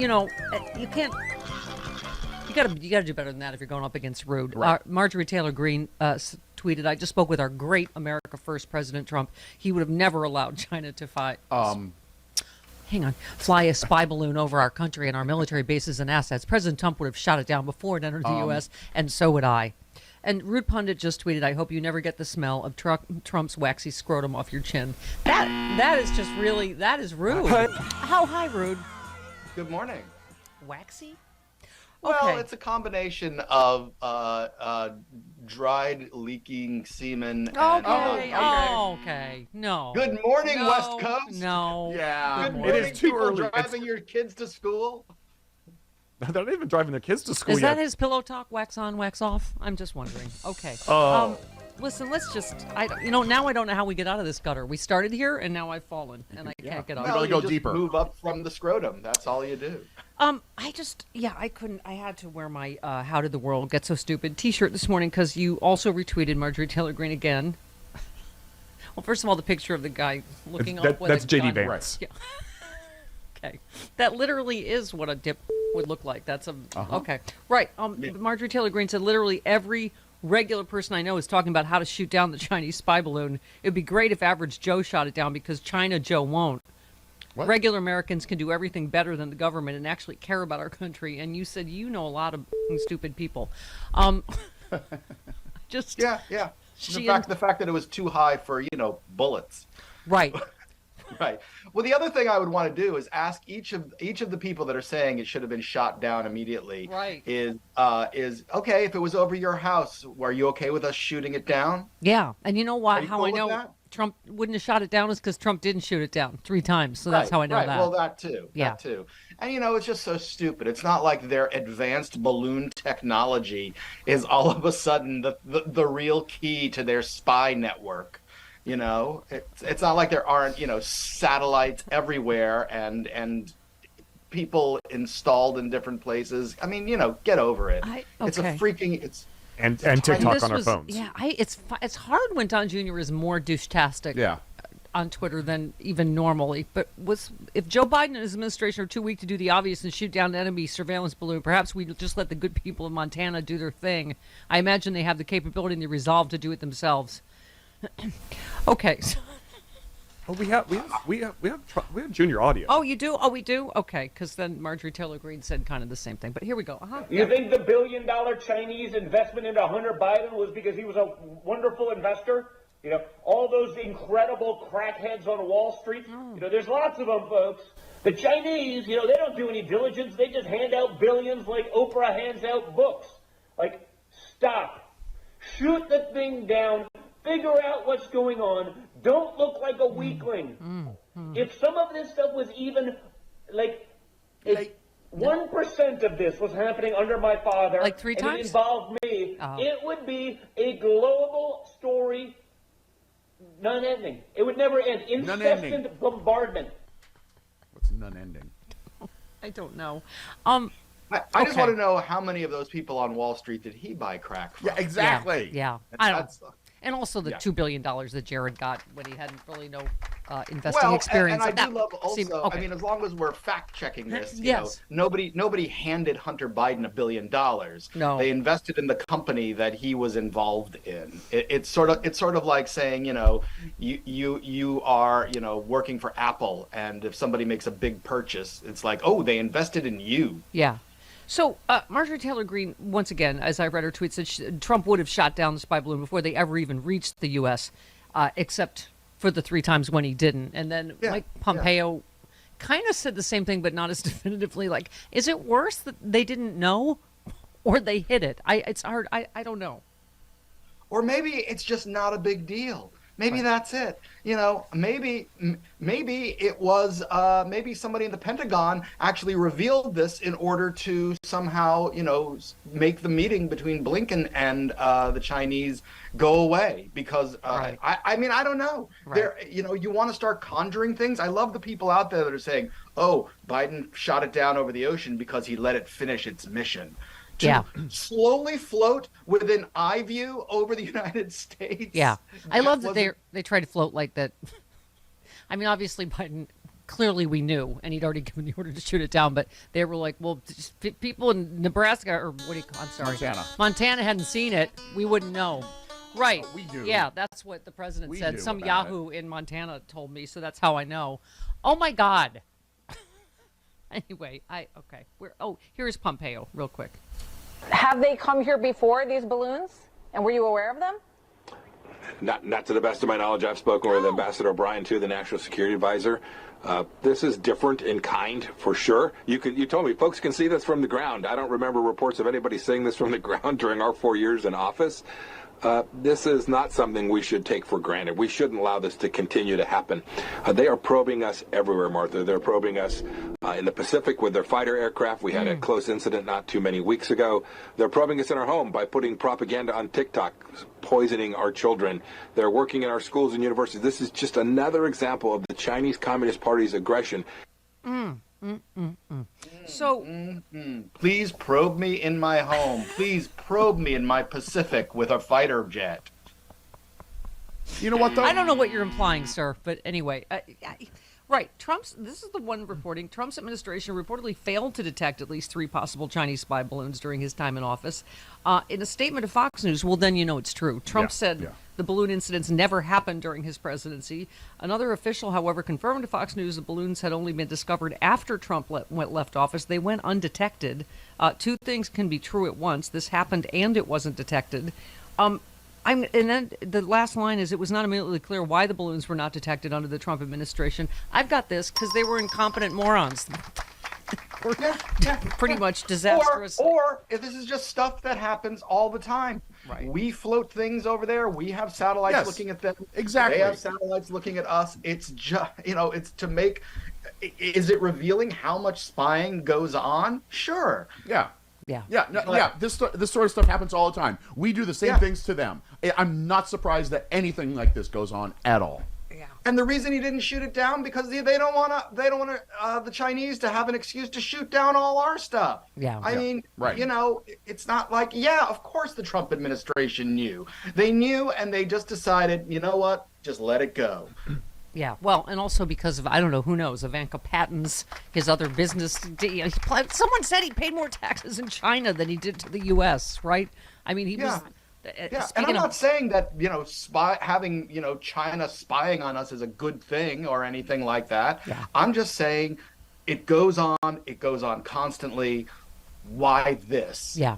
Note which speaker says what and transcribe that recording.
Speaker 1: You can't. You gotta do better than that if you're going up against Rude.
Speaker 2: Right.
Speaker 1: Marjorie Taylor Greene tweeted, "I just spoke with our great America First President Trump. He would have never allowed China to fly a spy balloon over our country and our military bases and assets. President Trump would have shot it down before it entered the U.S., and so would I." And Rude Pundit just tweeted, "I hope you never get the smell of Trump's waxy scrotum off your chin." That is just really, that is rude. How high, Rude?
Speaker 3: Good morning.
Speaker 1: Waxy?
Speaker 3: Well,
Speaker 1: Okay.
Speaker 3: it's a combination of dried, leaking semen.
Speaker 1: Okay.
Speaker 3: And,
Speaker 1: Okay. No.
Speaker 3: Good morning,
Speaker 1: No,
Speaker 3: West Coast.
Speaker 1: No.
Speaker 2: Yeah,
Speaker 3: Good
Speaker 2: it
Speaker 3: morning,
Speaker 2: is too
Speaker 3: people
Speaker 2: early.
Speaker 3: driving your kids to school.
Speaker 2: They're not even driving their kids to school
Speaker 1: Is
Speaker 2: yet.
Speaker 1: that his pillow talk? Wax on, wax off? I'm just wondering. Okay.
Speaker 2: Oh.
Speaker 1: Listen, let's just. Now I don't know how we get out of this gutter. We started here, and now I've fallen, and I can't get out.
Speaker 2: Well,
Speaker 3: Well,
Speaker 2: gotta go
Speaker 3: you just
Speaker 2: deeper.
Speaker 3: move up from the scrotum. That's all you do.
Speaker 1: I couldn't. I had to wear my "How Did the World Get So Stupid" T-shirt this morning because you also retweeted Marjorie Taylor Greene again. Well, first of all, the picture of the guy looking up with
Speaker 2: That's
Speaker 1: a
Speaker 2: JD
Speaker 1: gun.
Speaker 2: Vance.
Speaker 1: Yeah. Okay, that literally is what a dip would look like. That's a okay, right? Marjorie Taylor Greene said literally every regular person I know is talking about how to shoot down the Chinese spy balloon. It'd be great if average Joe shot it down because China Joe won't.
Speaker 2: What?
Speaker 1: Regular Americans can do everything better than the government and actually care about our country. And you said you know a lot of stupid people. Just
Speaker 3: Yeah. The fact that it was too high for bullets.
Speaker 1: right.
Speaker 3: Right. Well, the other thing I would want to do is ask each of the people that are saying it should have been shot down immediately.
Speaker 1: Right.
Speaker 3: Is okay if it was over your house? Were you okay with us shooting it down?
Speaker 1: Yeah, and you know why?
Speaker 3: Are you
Speaker 1: How
Speaker 3: cool
Speaker 1: I
Speaker 3: with
Speaker 1: know
Speaker 3: that?
Speaker 1: Trump wouldn't have shot it down is because Trump didn't shoot it down 3 times. So that's how I know
Speaker 3: right.
Speaker 1: that.
Speaker 3: Well, that too.
Speaker 1: Yeah.
Speaker 3: That too. And it's just so stupid. It's not like their advanced balloon technology is all of a sudden the real key to their spy network. It's not like there aren't satellites everywhere and people installed in different places. I mean, get over it. It's a
Speaker 1: okay.
Speaker 3: freaking
Speaker 2: And TikTok
Speaker 1: This
Speaker 2: on our
Speaker 1: was-
Speaker 2: phones.
Speaker 1: Yeah, it's hard when Don Jr. is more douche-tastic
Speaker 2: Yeah.
Speaker 1: on Twitter than even normally. But if Joe Biden and his administration are too weak to do the obvious and shoot down an enemy surveillance balloon, perhaps we just let the good people of Montana do their thing. I imagine they have the capability and the resolve to do it themselves. Okay. So,
Speaker 2: Oh, we have junior audio.
Speaker 1: oh, you do? Oh, we do? Okay, because then Marjorie Taylor Greene said kind of the same thing. But here we go.
Speaker 4: You think the $1 billion Chinese investment into Hunter Biden was because he was a wonderful investor? All those incredible crackheads on Wall Street. There's lots of them, folks. The Chinese, they don't do any diligence. They just hand out billions like Oprah hands out books. Like, stop. Shoot the thing down. Figure out what's going on. Don't look like a weakling. If some of this stuff was even if 1% of this was happening under my father,
Speaker 1: Like 3
Speaker 4: and
Speaker 1: times?
Speaker 4: it involved me, it would be a global story, non-ending. It would never end.
Speaker 2: Non-ending.
Speaker 4: Incessant bombardment.
Speaker 2: What's none-ending?
Speaker 1: I don't know.
Speaker 3: I just
Speaker 1: Okay.
Speaker 3: want to know how many of those people on Wall Street did he buy crack from?
Speaker 2: Yeah, exactly.
Speaker 1: Yeah. I don't.
Speaker 3: That's-
Speaker 1: And also the
Speaker 2: Yeah.
Speaker 1: $2 billion that Jared got when he hadn't really no investing
Speaker 3: Well,
Speaker 1: experience.
Speaker 3: and I
Speaker 1: That
Speaker 3: do love also.
Speaker 1: seemed- okay.
Speaker 3: I mean, as long as we're fact checking this,
Speaker 1: Yes.
Speaker 3: nobody handed Hunter Biden $1 billion.
Speaker 1: No.
Speaker 3: They invested in the company that he was involved in. It's sort of like saying, you are working for Apple, and if somebody makes a big purchase, it's like, oh, they invested in you.
Speaker 1: Yeah. So Marjorie Taylor Greene, once again, as I read her tweet, said Trump would have shot down the spy balloon before they ever even reached the U.S., except for the 3 times when he didn't. And then Mike Pompeo kind of said the same thing, but not as definitively. Like, is it worse that they didn't know or they hid it? It's hard. I don't know.
Speaker 3: Or maybe it's just not a big deal. Maybe that's it. Maybe it was maybe somebody in the Pentagon actually revealed this in order to somehow, make the meeting between Blinken and the Chinese go away. Because
Speaker 1: Right.
Speaker 3: I mean, I don't know.
Speaker 1: Right.
Speaker 3: There, you want to start conjuring things. I love the people out there that are saying, "Oh, Biden shot it down over the ocean because he let it finish its mission." To
Speaker 1: Yeah.
Speaker 3: slowly float with an eye view over the United States.
Speaker 1: Yeah. I love that
Speaker 3: wasn't-
Speaker 1: they try to float like that. I mean, obviously Biden clearly we knew, and he'd already given the order to shoot it down. But they were like, well, people in Nebraska, or what do you call? I'm sorry, Montana hadn't seen it. We wouldn't know. Right.
Speaker 5: We do.
Speaker 1: Yeah, that's what the president said.
Speaker 5: knew
Speaker 1: Some
Speaker 5: about
Speaker 1: Yahoo in Montana told me, so that's how I know. Oh my God. Anyway, okay. Here's Pompeo, real quick.
Speaker 6: Have they come here before, these balloons? And were you aware of them?
Speaker 7: Not to the best of my knowledge. I've spoken with Ambassador O'Brien, too, the National Security Advisor. This is different in kind, for sure. You told me folks can see this from the ground. I don't remember reports of anybody seeing this from the ground during our 4 years in office. This is not something we should take for granted. We shouldn't allow this to continue to happen. They are probing us everywhere, Martha. They're probing us in the Pacific with their fighter aircraft. We had a close incident not too many weeks ago. They're probing us in our home by putting propaganda on TikTok, poisoning our children. They're working in our schools and universities. This is just another example of the Chinese Communist Party's aggression.
Speaker 1: So,
Speaker 3: Please probe me in my home. Please probe me in my Pacific with a fighter jet.
Speaker 5: You know what, though?
Speaker 1: I don't know what you're implying, sir, but anyway, right. This is the one reporting. Trump's administration reportedly failed to detect at least 3 possible Chinese spy balloons during his time in office. In a statement to Fox News, well, then you know it's true. Trump said the balloon incidents never happened during his presidency. Another official, however, confirmed to Fox News the balloons had only been discovered after Trump left office. They went undetected. 2 things can be true at once. This happened and it wasn't detected. And then the last line is, it was not immediately clear why the balloons were not detected under the Trump administration. I've got this because they were incompetent morons. Pretty much disastrous.
Speaker 3: Or if this is just stuff that happens all the time.
Speaker 1: Right.
Speaker 3: We float things over there. We have satellites looking at them.
Speaker 5: Exactly.
Speaker 3: They have satellites looking at us. It's just, it's to make. Is it revealing how much spying goes on? Sure.
Speaker 5: Yeah.
Speaker 1: Yeah.
Speaker 5: Yeah, this sort of stuff happens all the time. We do the same things to them. I'm not surprised that anything like this goes on at all.
Speaker 1: Yeah.
Speaker 3: And the reason he didn't shoot it down because they don't want the Chinese to have an excuse to shoot down all our stuff.
Speaker 1: Yeah.
Speaker 3: I mean,
Speaker 5: right.
Speaker 3: It's not like, of course the Trump administration knew. They knew, and they just decided, you know what? Just let it go.
Speaker 1: Yeah, well, and also because of, I don't know, who knows, Ivanka patents, his other business. Someone said he paid more taxes in China than he did to the U.S., right? I mean, he was...
Speaker 3: Yeah, and I'm not saying that, having, China spying on us is a good thing or anything like that.
Speaker 1: Yeah.
Speaker 3: I'm just saying it goes on constantly. Why this?
Speaker 1: Yeah.